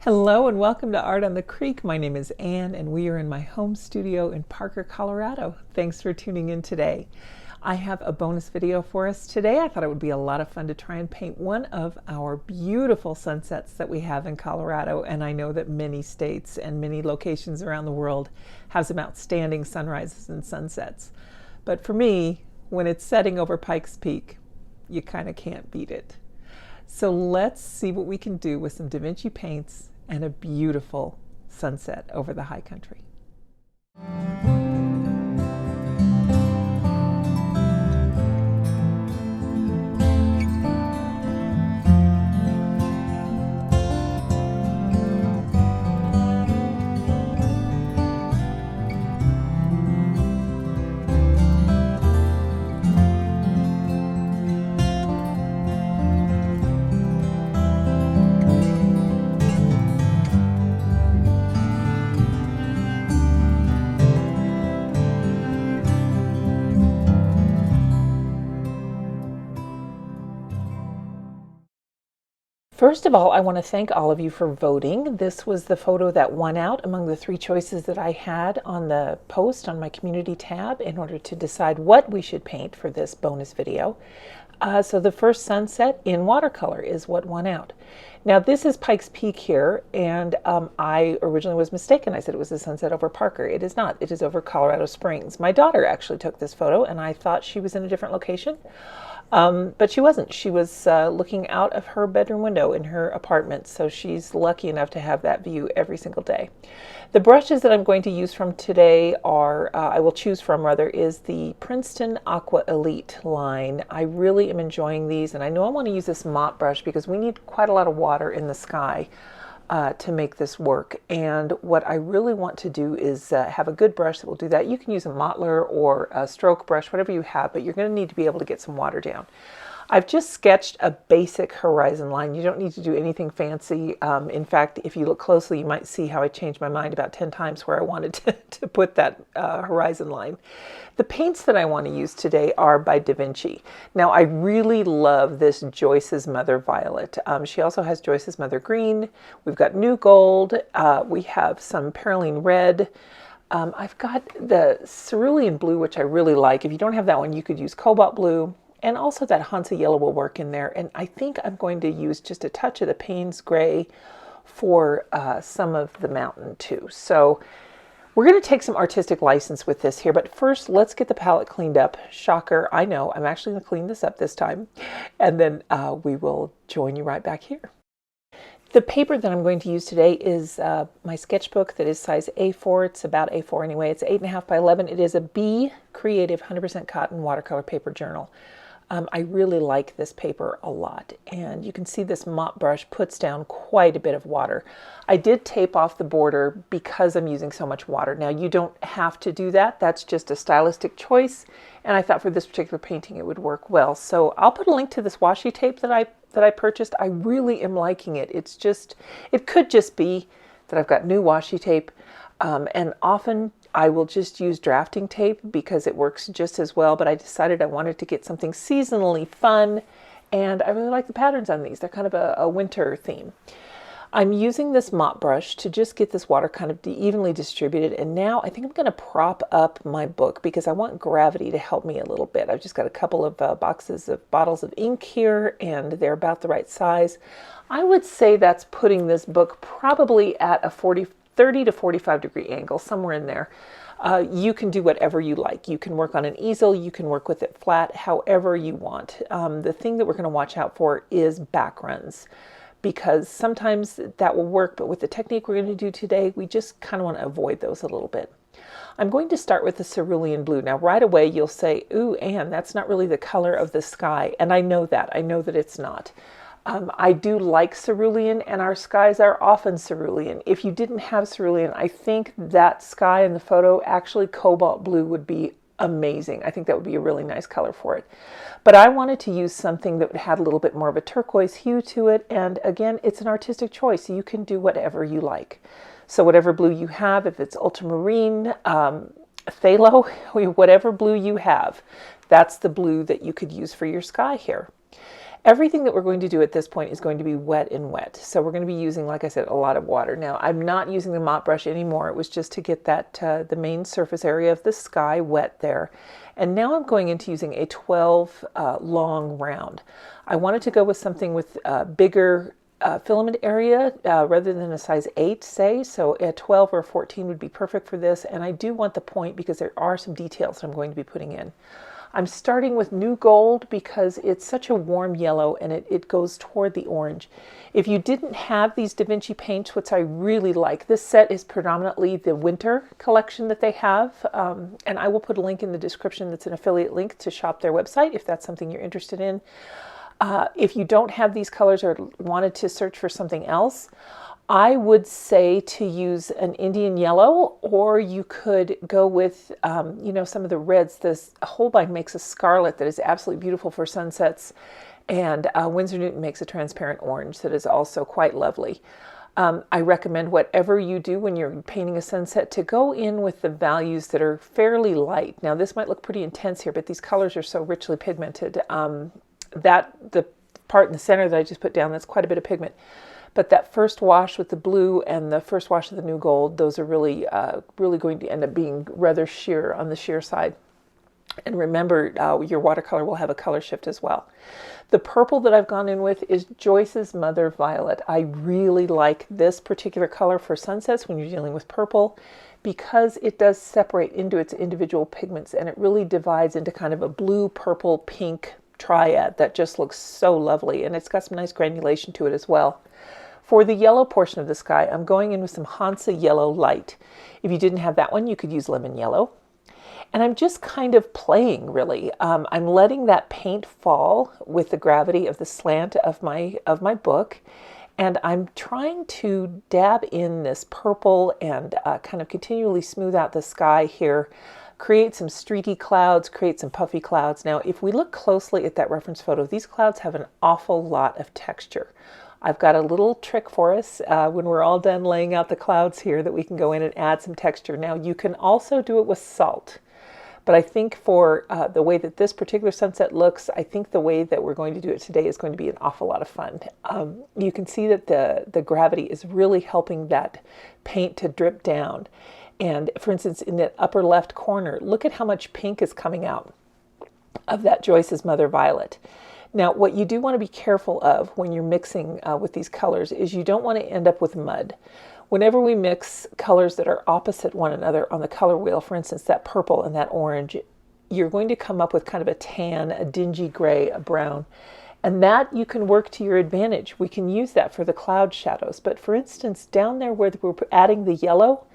Hello and welcome to Art on the Creek. My name is Anne and we are in my home studio in Parker, Colorado. Thanks for tuning in today. I have a bonus video for us today. I thought it would be a lot of fun to try and paint one of our beautiful sunsets that we have in Colorado, and I know that many states and many locations around the world have some outstanding sunrises and sunsets. But for me, when it's setting over Pikes Peak, you kind of can't beat it. So let's see what we can do with some Da Vinci paints and a beautiful sunset over the high country. First of all, I want to thank all of you for voting. This was the photo that won out among the 3 choices that I had on the post on my community tab in order to decide what we should paint for this bonus video. So the first sunset in watercolor is what won out. Now this is Pikes Peak here, and I originally was mistaken. I said it was a sunset over Parker. It is not. It is over Colorado Springs. My daughter actually took this photo and I thought she was in a different location. But she wasn't. She was looking out of her bedroom window in her apartment, so she's lucky enough to have that view every single day. The brushes that I'm going to use from today are, I will choose from rather, is the Princeton Aqua Elite line. I really am enjoying these, and I know I want to use this mop brush because we need quite a lot of water in the sky to make this work. And what I really want to do is have a good brush that will do that. You can use a mottler or a stroke brush, whatever you have, but you're going to need to be able to get some water down. I've just sketched a basic horizon line. You don't need to do anything fancy. In fact, if you look closely, you might see how I changed my mind about 10 times where I wanted to put that horizon line. The paints that I want to use today are by Da Vinci. Now, I really love this Joyce's Mother Violet. She also has Joyce's Mother Green. We've got New Gold. We have some Perylene Red. I've got the Cerulean Blue, which I really like. If you don't have that one, you could use Cobalt Blue. And also that Hansa Yellow will work in there. And I think I'm going to use just a touch of the Payne's Gray for some of the mountain too. So we're going to take some artistic license with this here. But first, let's get the palette cleaned up. Shocker, I know. I'm actually going to clean this up this time. And then we will join you right back here. The paper that I'm going to use today is my sketchbook that is size A4. It's about A4 anyway. It's 8.5 by 11. It is a B Creative 100% cotton watercolor paper journal. I really like this paper a lot, and you can see this mop brush puts down quite a bit of water. I did tape off the border because I'm using so much water. Now, you don't have to do that. That's just a stylistic choice, and I thought for this particular painting it would work well. So I'll put a link to this washi tape that I purchased. I really am liking it. It could just be that I've got new washi tape, and often I will just use drafting tape because it works just as well, but I decided I wanted to get something seasonally fun, and I really like the patterns on these. They're kind of a winter theme. I'm using this mop brush to just get this water kind of evenly distributed, and now I think I'm going to prop up my book because I want gravity to help me a little bit. I've just got a couple of bottles of ink here, and they're about the right size. I would say that's putting this book probably at a 30 to 45 degree angle, somewhere in there. You can do whatever you like. You can work on an easel, you can work with it flat, however you want. The thing that we're going to watch out for is backruns, because sometimes that will work, but with the technique we're going to do today, we just kind of want to avoid those a little bit. I'm going to start with the Cerulean Blue. Now right away you'll say, ooh, Anne, that's not really the color of the sky. And I know that it's not. I do like cerulean, and our skies are often cerulean. If you didn't have cerulean, I think that sky in the photo, actually cobalt blue, would be amazing. I think that would be a really nice color for it. But I wanted to use something that had a little bit more of a turquoise hue to it, and again, it's an artistic choice. You can do whatever you like. So whatever blue you have, if it's ultramarine, phthalo, whatever blue you have, that's the blue that you could use for your sky here. Everything that we're going to do at this point is going to be wet and wet. So we're going to be using, like I said, a lot of water. Now, I'm not using the mop brush anymore. It was just to get that the main surface area of the sky wet there. And now I'm going into using a 12 long round. I wanted to go with something with bigger filament area rather than a size 8, say. So a 12 or a 14 would be perfect for this. And I do want the point because there are some details that I'm going to be putting in. I'm starting with New Gold because it's such a warm yellow and it goes toward the orange. If you didn't have these Da Vinci paints, which I really like, this set is predominantly the winter collection that they have. And I will put a link in the description that's an affiliate link to shop their website if that's something you're interested in. If you don't have these colors or wanted to search for something else, I would say to use an Indian yellow, or you could go with, some of the reds. This Holbein makes a scarlet that is absolutely beautiful for sunsets, and Winsor Newton makes a transparent orange that is also quite lovely. I recommend whatever you do when you're painting a sunset to go in with the values that are fairly light. Now, this might look pretty intense here, but these colors are so richly pigmented. The part in the center that I just put down, that's quite a bit of pigment. But that first wash with the blue and the first wash of the New Gold, those are really going to end up being rather sheer on the sheer side. And remember, your watercolor will have a color shift as well. The purple that I've gone in with is Joyce's Mother Violet. I really like this particular color for sunsets when you're dealing with purple because it does separate into its individual pigments and it really divides into kind of a blue, purple, pink triad that just looks so lovely. And it's got some nice granulation to it as well. For the yellow portion of the sky, I'm going in with some Hansa Yellow Light. If you didn't have that one, you could use Lemon Yellow. And I'm just kind of playing, really. I'm letting that paint fall with the gravity of the slant of my book. And I'm trying to dab in this purple and kind of continually smooth out the sky here, create some streaky clouds, create some puffy clouds. Now, if we look closely at that reference photo, these clouds have an awful lot of texture. I've got a little trick for us when we're all done laying out the clouds here that we can go in and add some texture. Now, you can also do it with salt, but I think for the way that this particular sunset looks, I think the way that we're going to do it today is going to be an awful lot of fun. You can see that the gravity is really helping that paint to drip down. And for instance, in the upper left corner, look at how much pink is coming out of that Joyce's Mother Violet. Now, what you do want to be careful of when you're mixing with these colors is you don't want to end up with mud. Whenever we mix colors that are opposite one another on the color wheel, for instance, that purple and that orange, you're going to come up with kind of a tan, a dingy gray, a brown. And that you can work to your advantage. We can use that for the cloud shadows. But for instance, down there where we're adding the yellow,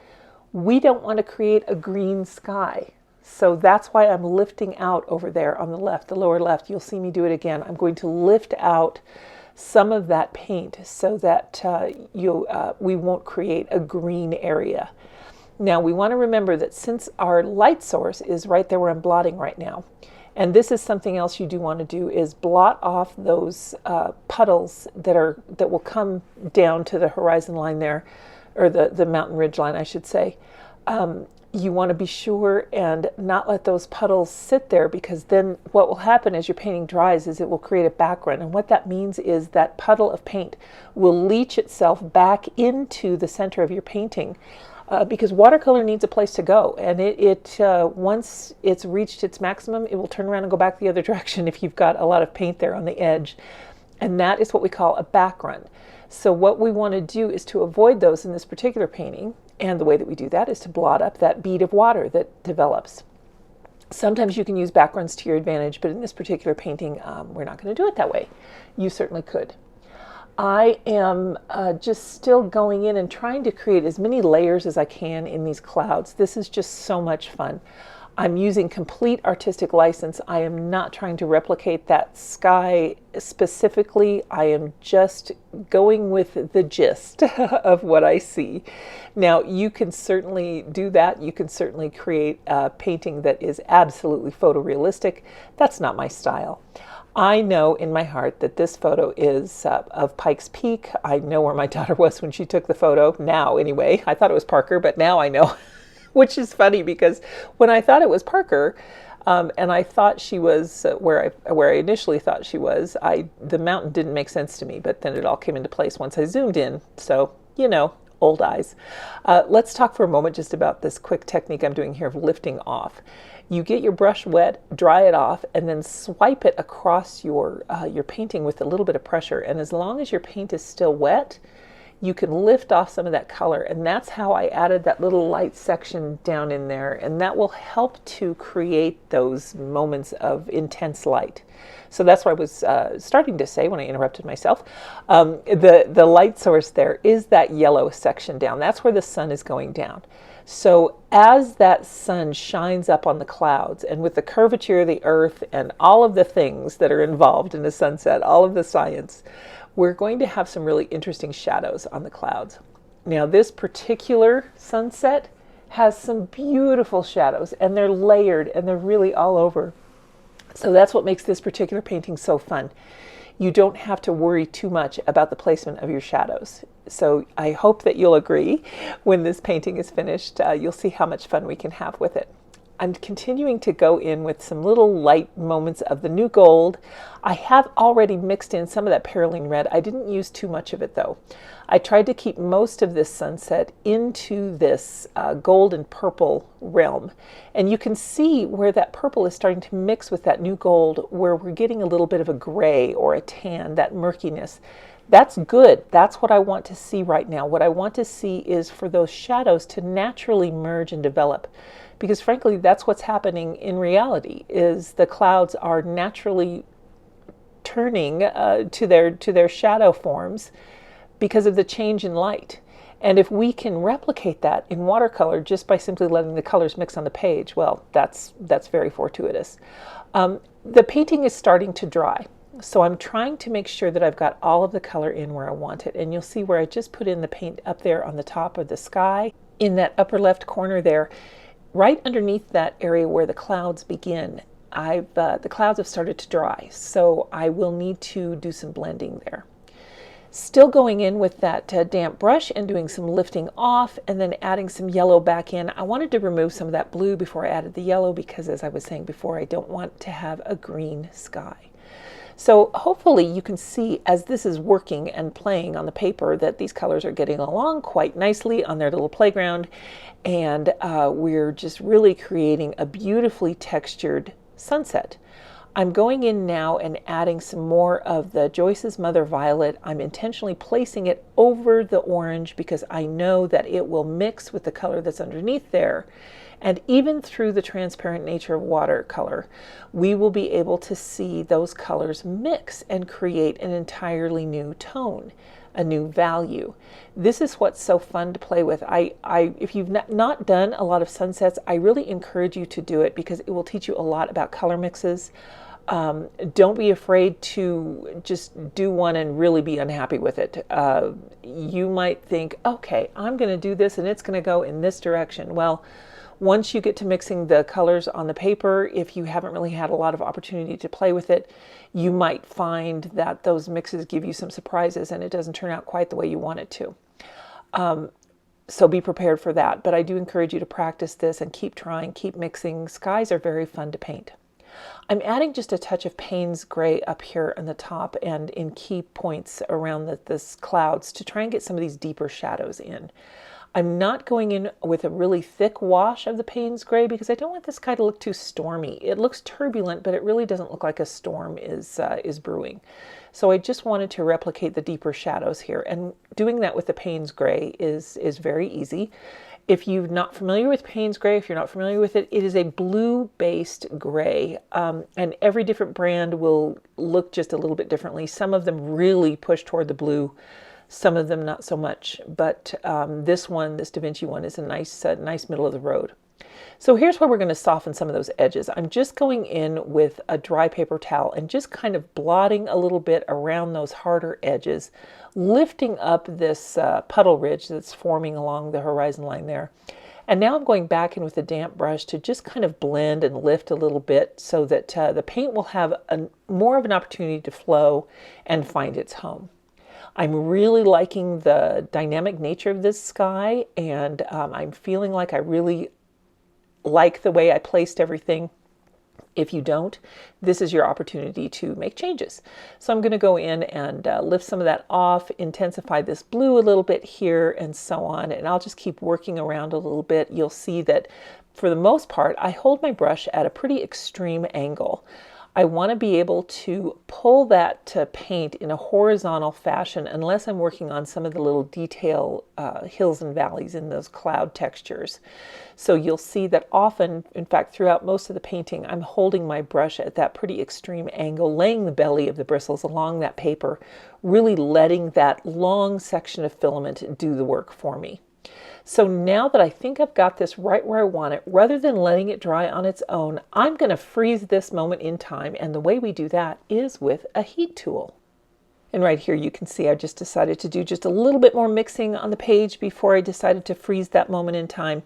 we don't want to create a green sky. So that's why I'm lifting out over there on the left, the lower left. You'll see me do it again. I'm going to lift out some of that paint so that we won't create a green area. Now we want to remember that since our light source is right there where I'm blotting right now, and this is something else you do want to do, is blot off those puddles that will come down to the horizon line there, or the mountain ridge line, I should say. You want to be sure and not let those puddles sit there, because then what will happen as your painting dries is it will create a background. And what that means is that puddle of paint will leach itself back into the center of your painting because watercolor needs a place to go. And once it's reached its maximum, it will turn around and go back the other direction if you've got a lot of paint there on the edge. And that is what we call a background. So what we want to do is to avoid those in this particular painting. And the way that we do that is to blot up that bead of water that develops. Sometimes you can use backgrounds to your advantage, but in this particular painting, we're not going to do it that way. You certainly could. I am just still going in and trying to create as many layers as I can in these clouds. This is just so much fun. I'm using complete artistic license. I am not trying to replicate that sky specifically. I am just going with the gist of what I see. Now, you can certainly do that. You can certainly create a painting that is absolutely photorealistic. That's not my style. I know in my heart that this photo is of Pikes Peak. I know where my daughter was when she took the photo. Now, anyway. I thought it was Parker, but now I know. Which is funny because when I thought it was Parker, And I thought she was where I initially thought she was. The mountain didn't make sense to me, but then it all came into place once I zoomed in. So, old eyes. Let's talk for a moment just about this quick technique I'm doing here of lifting off. You get your brush wet, dry it off, and then swipe it across your painting with a little bit of pressure. And as long as your paint is still wet, you can lift off some of that color. And that's how I added that little light section down in there. And that will help to create those moments of intense light. So that's what I was starting to say when I interrupted myself. The light source there is that yellow section down. That's where the sun is going down. So as that sun shines up on the clouds, and with the curvature of the earth and all of the things that are involved in a sunset, all of the science, we're going to have some really interesting shadows on the clouds. Now, this particular sunset has some beautiful shadows, and they're layered, and they're really all over. So that's what makes this particular painting so fun. You don't have to worry too much about the placement of your shadows. So I hope that you'll agree when this painting is finished. You'll see how much fun we can have with it. I'm continuing to go in with some little light moments of the new gold. I have already mixed in some of that perylene red. I didn't use too much of it though. I tried to keep most of this sunset into this gold and purple realm. And you can see where that purple is starting to mix with that new gold, where we're getting a little bit of a gray or a tan, that murkiness. That's good. That's what I want to see right now. What I want to see is for those shadows to naturally merge and develop. Because frankly, that's what's happening in reality, is the clouds are naturally turning to their shadow forms because of the change in light. And if we can replicate that in watercolor just by simply letting the colors mix on the page, well, that's very fortuitous. The painting is starting to dry. So I'm trying to make sure that I've got all of the color in where I want it. And you'll see where I just put in the paint up there on the top of the sky, in that upper left corner there. Right underneath that area where the clouds begin, the clouds have started to dry, so I will need to do some blending there. Still going in with that damp brush and doing some lifting off and then adding some yellow back in. I wanted to remove some of that blue before I added the yellow because, as I was saying before, I don't want to have a green sky. So hopefully you can see as this is working and playing on the paper that these colors are getting along quite nicely on their little playground, and we're just really creating a beautifully textured sunset. I'm going in now and adding some more of the Joyce's Mother Violet. I'm intentionally placing it over the orange because I know that it will mix with the color that's underneath there. And even through the transparent nature of watercolor, we will be able to see those colors mix and create an entirely new tone, a new value. This is what's so fun to play with. If you've not done a lot of sunsets, I really encourage you to do it because it will teach you a lot about color mixes. Don't be afraid to just do one and really be unhappy with it. You might think, okay, I'm going to do this and it's going to go in this direction. Well, once you get to mixing the colors on the paper, if you haven't really had a lot of opportunity to play with it, you might find that those mixes give you some surprises and it doesn't turn out quite the way you want it to. So be prepared for that. But I do encourage you to practice this and keep trying, keep mixing. Skies are very fun to paint. I'm adding just a touch of Payne's gray up here on the top and in key points around this clouds to try and get some of these deeper shadows in. I'm not going in with a really thick wash of the Payne's gray because I don't want this sky to look too stormy. It looks turbulent, but it really doesn't look like a storm is brewing. So I just wanted to replicate the deeper shadows here, and doing that with the Payne's gray is very easy. If you're not familiar with Payne's gray, if you're not familiar with it, it is a blue-based gray, and every different brand will look just a little bit differently. Some of them really push toward the blue. Some of them not so much, but this Da Vinci one, is a nice middle of the road. So here's where we're going to soften some of those edges. I'm just going in with a dry paper towel and just kind of blotting a little bit around those harder edges, lifting up this puddle ridge that's forming along the horizon line there. And now I'm going back in with a damp brush to just kind of blend and lift a little bit so that the paint will have more of an opportunity to flow and find its home. I'm really liking the dynamic nature of this sky, and I'm feeling like I really like the way I placed everything. If you don't, this is your opportunity to make changes. So I'm going to go in and lift some of that off, intensify this blue a little bit here and so on, and I'll just keep working around a little bit. You'll see that for the most part, I hold my brush at a pretty extreme angle. I want to be able to pull that to paint in a horizontal fashion unless I'm working on some of the little detail hills and valleys in those cloud textures. So you'll see that often, in fact, throughout most of the painting, I'm holding my brush at that pretty extreme angle, laying the belly of the bristles along that paper, really letting that long section of filament do the work for me. So now that I think I've got this right where I want it, rather than letting it dry on its own, I'm going to freeze this moment in time. And the way we do that is with a heat tool. And right here you can see I just decided to do just a little bit more mixing on the page before I decided to freeze that moment in time.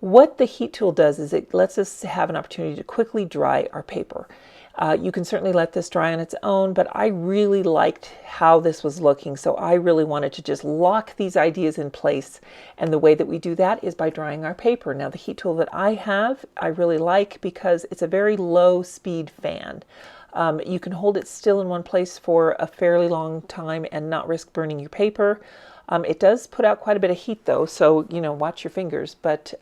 What the heat tool does is it lets us have an opportunity to quickly dry our paper. You can certainly let this dry on its own, but I really liked how this was looking, so I really wanted to just lock these ideas in place. And the way that we do that is by drying our paper. Now, the heat tool that I have, I really like because it's a very low speed fan. You can hold it still in one place for a fairly long time and not risk burning your paper. It does put out quite a bit of heat though, so watch your fingers, but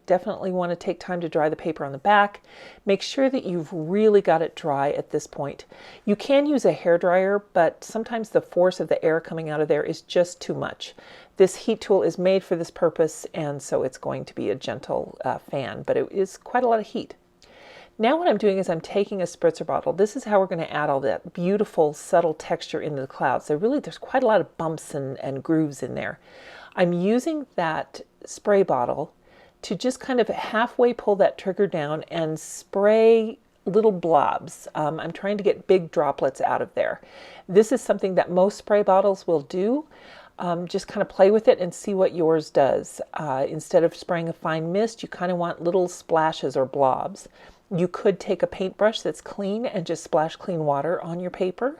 definitely want to take time to dry the paper on the back. Make sure that you've really got it dry at this point. You can use a hairdryer, but sometimes the force of the air coming out of there is just too much. This heat tool is made for this purpose, and so it's going to be a gentle fan, but it is quite a lot of heat. Now what I'm doing is I'm taking a spritzer bottle. This is how we're going to add all that beautiful subtle texture into the clouds. There's quite a lot of bumps and grooves in there. I'm using that spray bottle to just kind of halfway pull that trigger down and spray little blobs. I'm trying to get big droplets out of there. This is something that most spray bottles will do. Just kind of play with it and see what yours does. Instead of spraying a fine mist, you kind of want little splashes or blobs. You could take a paintbrush that's clean and just splash clean water on your paper.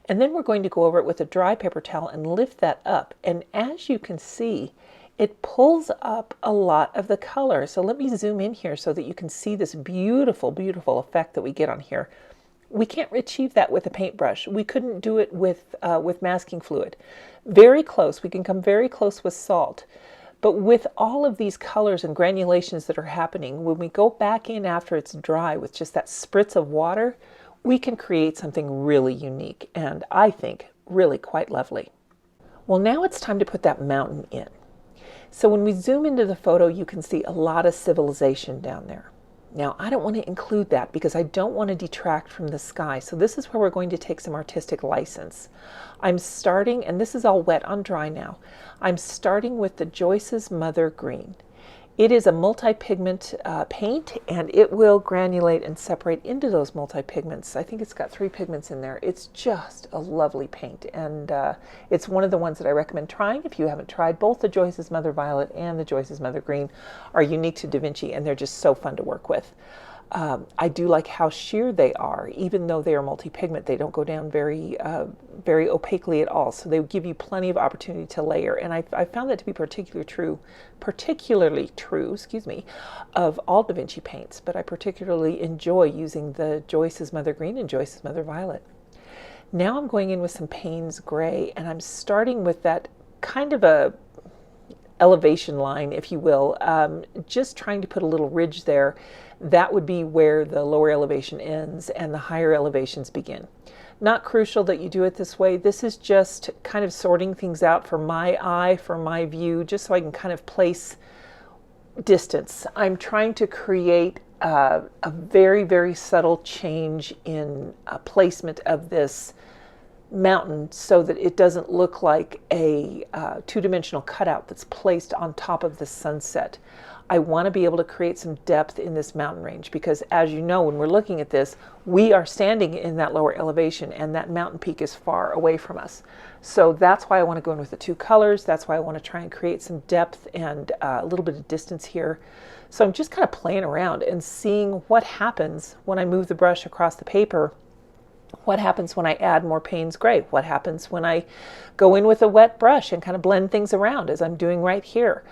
And then we're going to go over it with a dry paper towel and lift that up. And as you can see, it pulls up a lot of the color. So let me zoom in here so that you can see this beautiful, beautiful effect that we get on here. We can't achieve that with a paintbrush. We couldn't do it with masking fluid. Very close. We can come very close with salt. But with all of these colors and granulations that are happening, when we go back in after it's dry with just that spritz of water, we can create something really unique and I think really quite lovely. Well, now it's time to put that mountain in. So when we zoom into the photo, you can see a lot of civilization down there. Now, I don't want to include that because I don't want to detract from the sky. So this is where we're going to take some artistic license. I'm starting, and this is all wet on dry now, I'm starting with the Joyce's Mother Green. It is a multi-pigment paint, and it will granulate and separate into those multi-pigments. I think it's got 3 pigments in there. It's just a lovely paint, and it's one of the ones that I recommend trying if you haven't tried. Both the Joyce's Mother Violet and the Joyce's Mother Green are unique to Da Vinci, and they're just so fun to work with. I do like how sheer they are. Even though they are multi-pigment, they don't go down very opaquely at all. So they give you plenty of opportunity to layer. And I found that to be particularly true, of all Da Vinci paints. But I particularly enjoy using the Joyce's Mother Green and Joyce's Mother Violet. Now I'm going in with some Payne's Gray, and I'm starting with that kind of a elevation line, if you will, just trying to put a little ridge there. That would be where the lower elevation ends and the higher elevations begin. Not crucial that you do it this way. This is just kind of sorting things out for my eye, for my view, just so I can kind of place distance. I'm trying to create a very, very subtle change in placement of this mountain so that it doesn't look like a two-dimensional cutout that's placed on top of the sunset. I want to be able to create some depth in this mountain range because, as you know, when we're looking at this, we are standing in that lower elevation and that mountain peak is far away from us. So that's why I want to go in with the 2 colors. That's why I want to try and create some depth and a little bit of distance here. So I'm just kind of playing around and seeing what happens when I move the brush across the paper. What happens when I add more Payne's Gray? What happens when I go in with a wet brush and kind of blend things around as I'm doing right here?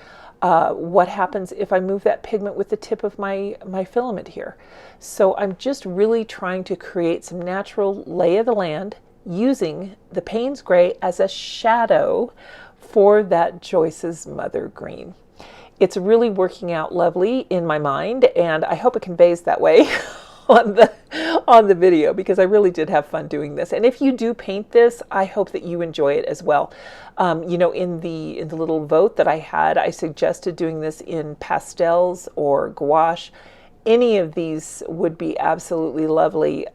what happens if I move that pigment with the tip of my filament here. So I'm just really trying to create some natural lay of the land using the Payne's Gray as a shadow for that Joyce's Mother Green. It's really working out lovely in my mind, and I hope it conveys that way on the video, because I really did have fun doing this. And if you do paint this, I hope that you enjoy it as well. You know, in the little vote that I had, I suggested doing this in pastels or gouache. Any of these would be absolutely lovely.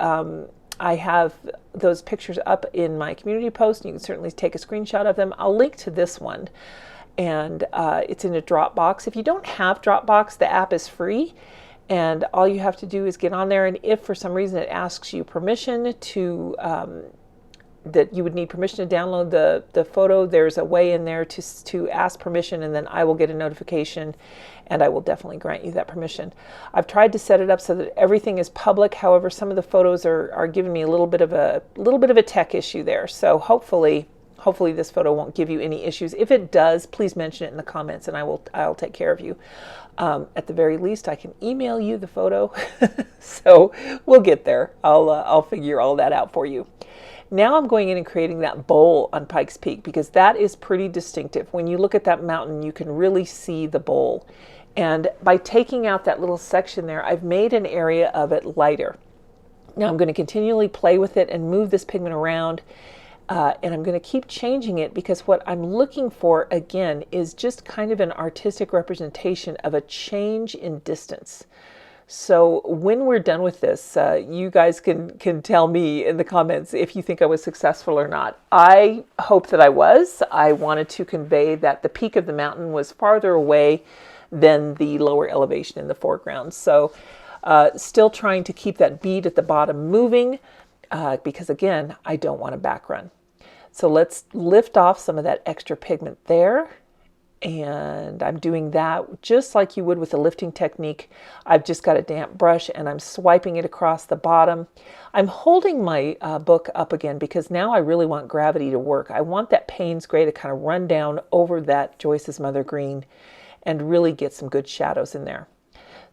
I have those pictures up in my community post, and you can certainly take a screenshot of them. I'll link to this one, and it's in a Dropbox. If you don't have Dropbox, the app is free, and all you have to do is get on there, and if for some reason it asks you permission to, that you would need permission to download the photo, there's a way in there to ask permission, and then I will get a notification, and I will definitely grant you that permission. I've tried to set it up so that everything is public. However, some of the photos are giving me a little bit of a tech issue there. So hopefully this photo won't give you any issues. If it does, please mention it in the comments, and I'll take care of you. At the very least, I can email you the photo. So we'll get there. I'll figure all that out for you. Now I'm going in and creating that bowl on Pikes Peak, because that is pretty distinctive. When you look at that mountain, you can really see the bowl. And by taking out that little section there, I've made an area of it lighter. Now I'm going to continually play with it and move this pigment around. And I'm going to keep changing it, because what I'm looking for, again, is just kind of an artistic representation of a change in distance. So when we're done with this, you guys can tell me in the comments if you think I was successful or not. I hope that I was. I wanted to convey that the peak of the mountain was farther away than the lower elevation in the foreground. So still trying to keep that bead at the bottom moving, because again, I don't want a back run. So let's lift off some of that extra pigment there. And I'm doing that just like you would with a lifting technique. I've just got a damp brush and I'm swiping it across the bottom. I'm holding my book up again, because now I really want gravity to work. I want that Payne's Gray to kind of run down over that Joyce's Mother Green and really get some good shadows in there.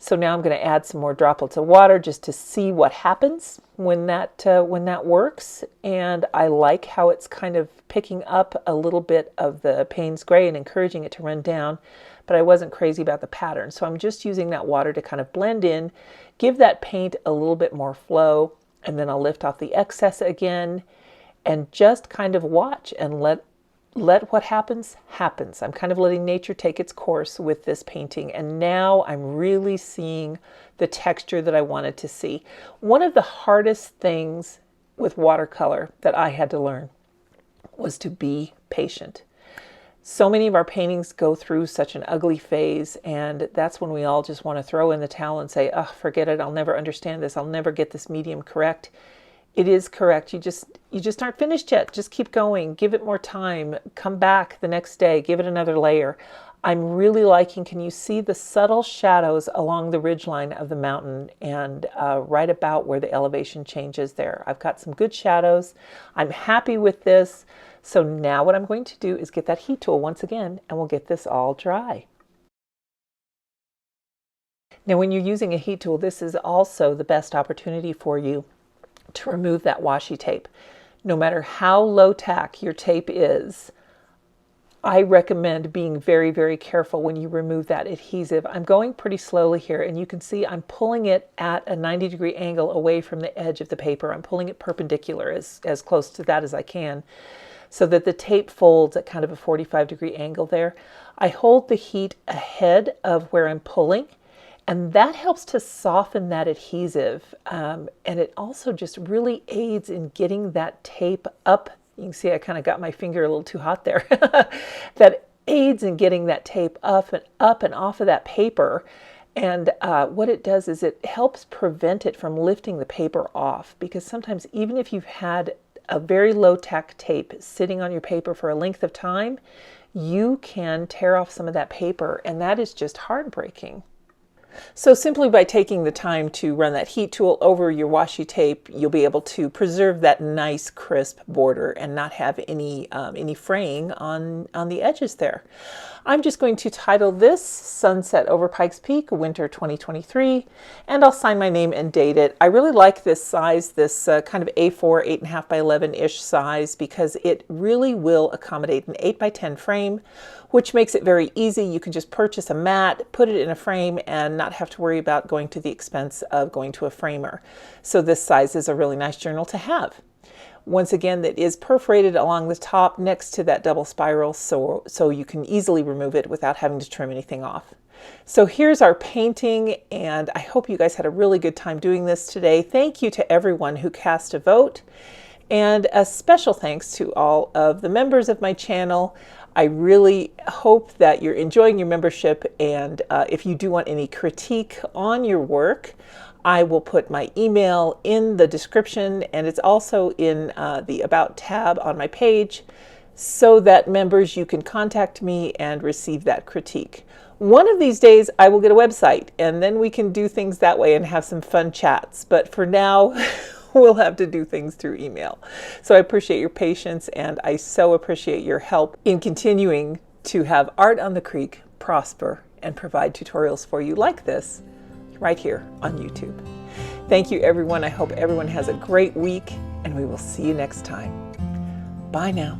So now I'm going to add some more droplets of water just to see what happens when that works. And I like how it's kind of picking up a little bit of the Payne's Gray and encouraging it to run down, but I wasn't crazy about the pattern. So I'm just using that water to kind of blend in, give that paint a little bit more flow, and then I'll lift off the excess again and just kind of watch and let what happens. I'm kind of letting nature take its course with this painting, and now I'm really seeing the texture that I wanted to see. One of the hardest things with watercolor that I had to learn was to be patient. So many of our paintings go through such an ugly phase, and that's when we all just want to throw in the towel and say, oh, forget it, I'll never understand this, I'll never get this medium correct. It is correct. You just aren't finished yet. Just keep going. Give it more time. Come back the next day. Give it another layer. I'm really liking, can you see the subtle shadows along the ridgeline of the mountain and right about where the elevation changes there? I've got some good shadows. I'm happy with this. So now what I'm going to do is get that heat tool once again, and we'll get this all dry. Now when you're using a heat tool, this is also the best opportunity for you to remove that washi tape. No matter how low tack your tape is, I recommend being very, very careful when you remove that adhesive. I'm going pretty slowly here, and you can see I'm pulling it at a 90-degree angle away from the edge of the paper. I'm pulling it perpendicular, as close to that as I can, so that the tape folds at kind of a 45-degree angle there. I hold the heat ahead of where I'm pulling, and that helps to soften that adhesive, and it also just really aids in getting that tape up. You can see I kind of got my finger a little too hot there. That aids in getting that tape up and off of that paper. And what it does is it helps prevent it from lifting the paper off, because sometimes even if you've had a very low tack tape sitting on your paper for a length of time, you can tear off some of that paper, and that is just heartbreaking. So simply by taking the time to run that heat tool over your washi tape, you'll be able to preserve that nice crisp border and not have any fraying on the edges there. I'm just going to title this Sunset Over Pikes Peak, Winter 2023, and I'll sign my name and date it. I really like this size, this kind of A4, 8.5 by 11-ish size, because it really will accommodate an 8 by 10 frame, which makes it very easy. You can just purchase a mat, put it in a frame, and not have to worry about going to the expense of going to a framer. So this size is a really nice journal to have. Once again, that is perforated along the top next to that double spiral, so you can easily remove it without having to trim anything off. So here's our painting, and I hope you guys had a really good time doing this today. Thank you to everyone who cast a vote, and a special thanks to all of the members of my channel. I really hope that you're enjoying your membership, and if you do want any critique on your work, I will put my email in the description, and it's also in the About tab on my page, so that members, you can contact me and receive that critique. One of these days I will get a website, and then we can do things that way and have some fun chats. But for now, we'll have to do things through email. So I appreciate your patience, and I so appreciate your help in continuing to have Art on the Creek prosper and provide tutorials for you like this right here on YouTube. Thank you, everyone. I hope everyone has a great week, and we will see you next time. Bye now.